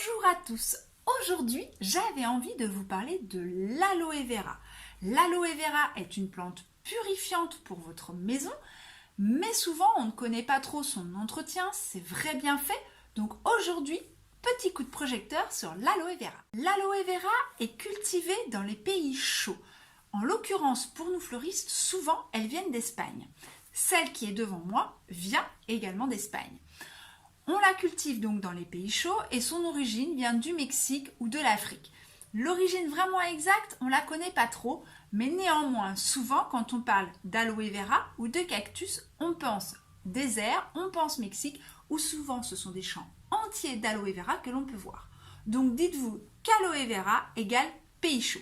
Bonjour à tous. Aujourd'hui, j'avais envie de vous parler de l'aloe vera. L'aloe vera est une plante purifiante pour votre maison, mais souvent on ne connaît pas trop son entretien, ses vrais bienfaits. Donc aujourd'hui, petit coup de projecteur sur l'aloe vera. L'aloe vera est cultivée dans les pays chauds. En l'occurrence, pour nous fleuristes, souvent elles viennent d'Espagne. Celle qui est devant moi vient également d'Espagne. On la cultive donc dans les pays chauds et son origine vient du Mexique ou de l'Afrique. L'origine vraiment exacte, on ne la connaît pas trop, mais néanmoins, souvent quand on parle d'aloe vera ou de cactus, on pense désert, on pense Mexique, ou souvent ce sont des champs entiers d'aloe vera que l'on peut voir. Donc dites-vous qu'aloe vera égale pays chaud.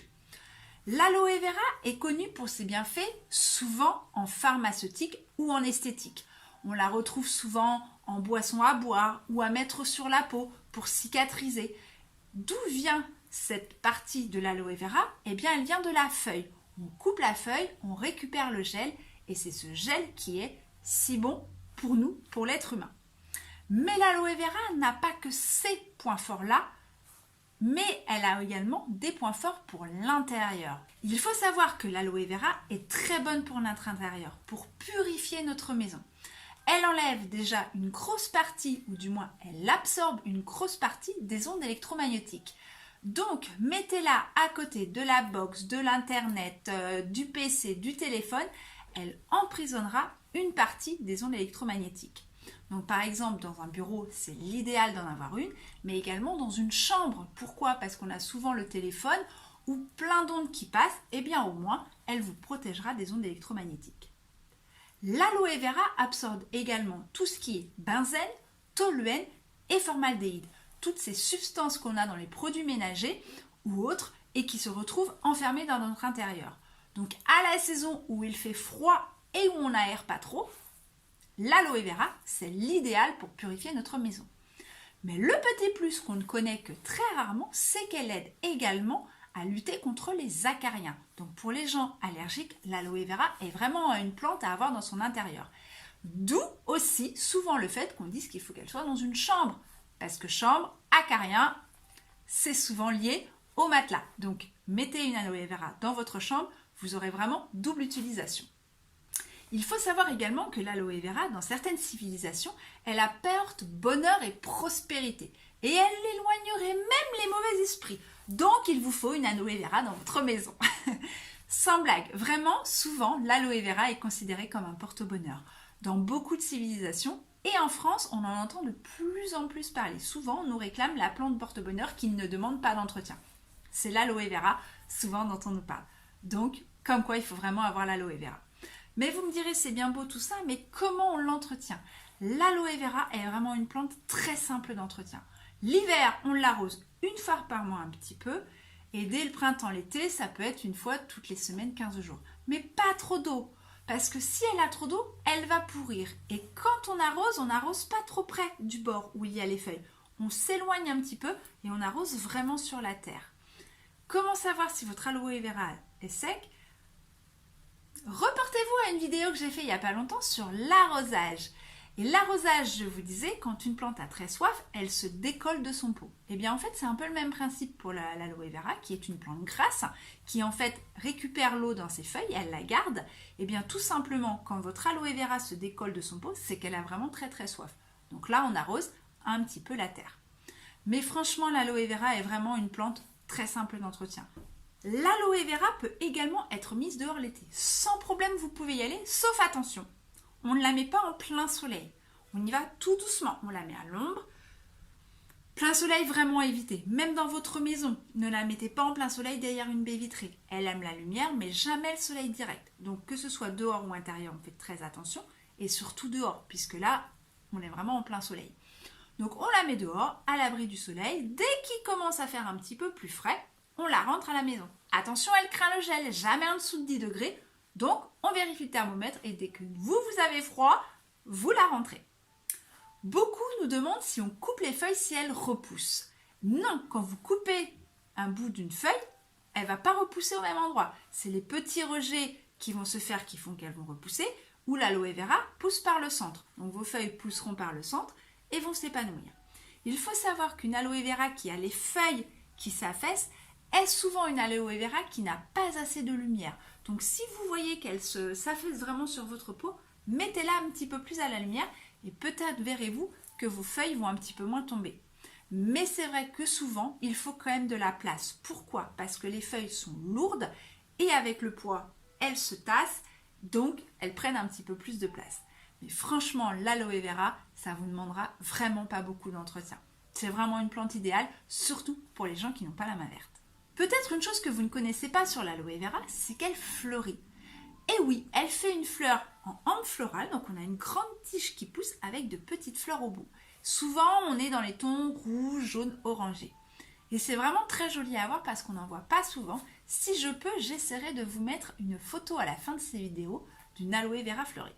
L'aloe vera est connue pour ses bienfaits, souvent en pharmaceutique ou en esthétique. On la retrouve souvent en boisson à boire ou à mettre sur la peau pour cicatriser. D'où vient cette partie de l'aloe vera? Eh bien, elle vient de la feuille. On coupe la feuille, on récupère le gel et c'est ce gel qui est si bon pour nous, pour l'être humain. Mais l'aloe vera n'a pas que ces points forts-là, mais elle a également des points forts pour l'intérieur. Il faut savoir que l'aloe vera est très bonne pour notre intérieur, pour purifier notre maison. Elle enlève déjà une grosse partie, ou du moins elle absorbe une grosse partie des ondes électromagnétiques. Donc mettez-la à côté de la box, de l'internet, du PC, du téléphone, elle emprisonnera une partie des ondes électromagnétiques. Donc par exemple dans un bureau, c'est l'idéal d'en avoir une, mais également dans une chambre. Pourquoi? Parce qu'on a souvent le téléphone ou plein d'ondes qui passent, et bien au moins elle vous protégera des ondes électromagnétiques. L'aloe vera absorbe également tout ce qui est benzène, toluène et formaldéhyde. Toutes ces substances qu'on a dans les produits ménagers ou autres et qui se retrouvent enfermées dans notre intérieur. Donc à la saison où il fait froid et où on n'aère pas trop, l'aloe vera, c'est l'idéal pour purifier notre maison. Mais le petit plus qu'on ne connaît que très rarement, c'est qu'elle aide également à lutter contre les acariens. Donc pour les gens allergiques, l'aloe vera est vraiment une plante à avoir dans son intérieur. D'où aussi souvent le fait qu'on dise qu'il faut qu'elle soit dans une chambre. Parce que chambre, acarien, c'est souvent lié au matelas. Donc mettez une aloe vera dans votre chambre, vous aurez vraiment double utilisation. Il faut savoir également que l'aloe vera, dans certaines civilisations, elle apporte bonheur et prospérité. Et elle éloignerait même les mauvais esprits. Donc, il vous faut une aloe vera dans votre maison. Sans blague, vraiment, souvent, l'aloe vera est considérée comme un porte-bonheur. Dans beaucoup de civilisations, et en France, on en entend de plus en plus parler. Souvent, on nous réclame la plante porte-bonheur qui ne demande pas d'entretien. C'est l'aloe vera, souvent, dont on nous parle. Donc, comme quoi, il faut vraiment avoir l'aloe vera. Mais vous me direz, c'est bien beau tout ça, mais comment on l'entretient? L'aloe vera est vraiment une plante très simple d'entretien. L'hiver, on l'arrose une fois par mois un petit peu. Et dès le printemps, l'été, ça peut être une fois toutes les semaines, 15 jours. Mais pas trop d'eau. Parce que si elle a trop d'eau, elle va pourrir. Et quand on n'arrose pas trop près du bord où il y a les feuilles. On s'éloigne un petit peu et on arrose vraiment sur la terre. Comment savoir si votre aloe vera est sec? Reportez-vous à une vidéo que j'ai faite il n'y a pas longtemps sur l'arrosage. Et l'arrosage, je vous disais, quand une plante a très soif, elle se décolle de son pot. Et bien en fait, c'est un peu le même principe pour l'aloe vera, qui est une plante grasse, qui en fait récupère l'eau dans ses feuilles, elle la garde. Et bien tout simplement, quand votre aloe vera se décolle de son pot, c'est qu'elle a vraiment très très soif. Donc là, on arrose un petit peu la terre. Mais franchement, l'aloe vera est vraiment une plante très simple d'entretien. L'aloe vera peut également être mise dehors l'été. Sans problème, vous pouvez y aller, sauf attention. On ne la met pas en plein soleil. On y va tout doucement. On la met à l'ombre. Plein soleil, vraiment à éviter. Même dans votre maison, ne la mettez pas en plein soleil derrière une baie vitrée. Elle aime la lumière, mais jamais le soleil direct. Donc que ce soit dehors ou intérieur, on fait très attention. Et surtout dehors, puisque là, on est vraiment en plein soleil. Donc on la met dehors, à l'abri du soleil. Dès qu'il commence à faire un petit peu plus frais, on la rentre à la maison. Attention, elle craint le gel, jamais en dessous de 10 degrés. Donc, on vérifie le thermomètre et dès que vous avez froid, vous la rentrez. Beaucoup nous demandent si on coupe les feuilles, si elles repoussent. Non, quand vous coupez un bout d'une feuille, elle ne va pas repousser au même endroit. C'est les petits rejets qui vont se faire qui font qu'elles vont repousser, ou l'aloe vera pousse par le centre. Donc, vos feuilles pousseront par le centre et vont s'épanouir. Il faut savoir qu'une aloe vera qui a les feuilles qui s'affaissent est souvent une aloe vera qui n'a pas assez de lumière. Donc si vous voyez qu'elle s'affaisse vraiment sur votre peau, mettez-la un petit peu plus à la lumière et peut-être verrez-vous que vos feuilles vont un petit peu moins tomber. Mais c'est vrai que souvent, il faut quand même de la place. Pourquoi? Parce que les feuilles sont lourdes et avec le poids, elles se tassent, donc elles prennent un petit peu plus de place. Mais franchement, l'aloe vera, ça vous demandera vraiment pas beaucoup d'entretien. C'est vraiment une plante idéale, surtout pour les gens qui n'ont pas la main verte. Peut-être une chose que vous ne connaissez pas sur l'aloe vera, c'est qu'elle fleurit. Et oui, elle fait une fleur en hampe florale, donc on a une grande tige qui pousse avec de petites fleurs au bout. Souvent, on est dans les tons rouge, jaune, orangé. Et c'est vraiment très joli à voir parce qu'on n'en voit pas souvent. Si je peux, j'essaierai de vous mettre une photo à la fin de ces vidéos d'une aloe vera fleurie.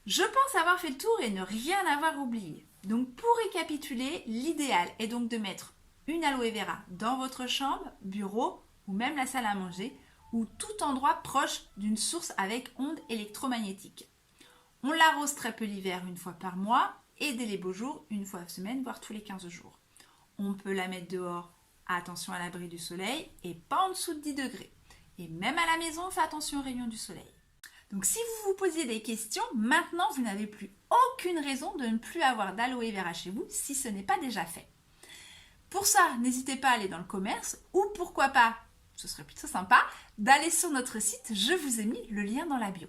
Je pense avoir fait le tour et ne rien avoir oublié. Donc pour récapituler, l'idéal est donc de mettre une aloe vera dans votre chambre, bureau ou même la salle à manger ou tout endroit proche d'une source avec ondes électromagnétiques. On l'arrose très peu l'hiver, une fois par mois, et dès les beaux jours, une fois par semaine, voire tous les 15 jours. On peut la mettre dehors, attention à l'abri du soleil, et pas en dessous de 10 degrés. Et même à la maison, faites attention aux rayons du soleil. Donc si vous vous posiez des questions, maintenant vous n'avez plus aucune raison de ne plus avoir d'aloe vera chez vous si ce n'est pas déjà fait. Pour ça, n'hésitez pas à aller dans le commerce ou pourquoi pas, ce serait plutôt sympa, d'aller sur notre site, je vous ai mis le lien dans la bio.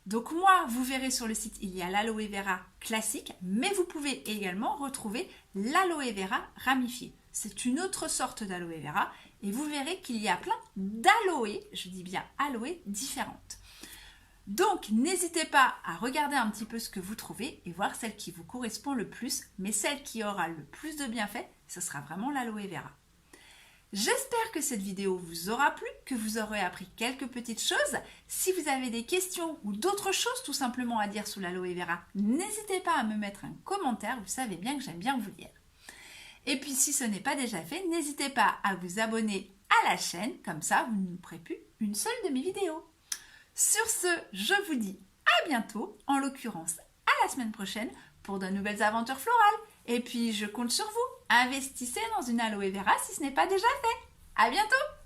Donc moi, vous verrez sur le site, il y a l'aloe vera classique, mais vous pouvez également retrouver l'aloe vera ramifiée. C'est une autre sorte d'aloe vera et vous verrez qu'il y a plein d'aloe, je dis bien aloe, différentes. Donc n'hésitez pas à regarder un petit peu ce que vous trouvez et voir celle qui vous correspond le plus, mais celle qui aura le plus de bienfaits, ce sera vraiment l'aloe vera. J'espère que cette vidéo vous aura plu, que vous aurez appris quelques petites choses. Si vous avez des questions ou d'autres choses tout simplement à dire sur l'aloe vera, n'hésitez pas à me mettre un commentaire, vous savez bien que j'aime bien vous lire. Et puis si ce n'est pas déjà fait, n'hésitez pas à vous abonner à la chaîne, comme ça vous ne louperez plus une seule de mes vidéos. Sur ce, je vous dis à bientôt, en l'occurrence à la semaine prochaine, pour de nouvelles aventures florales. Et puis je compte sur vous, investissez dans une aloe vera si ce n'est pas déjà fait. À bientôt!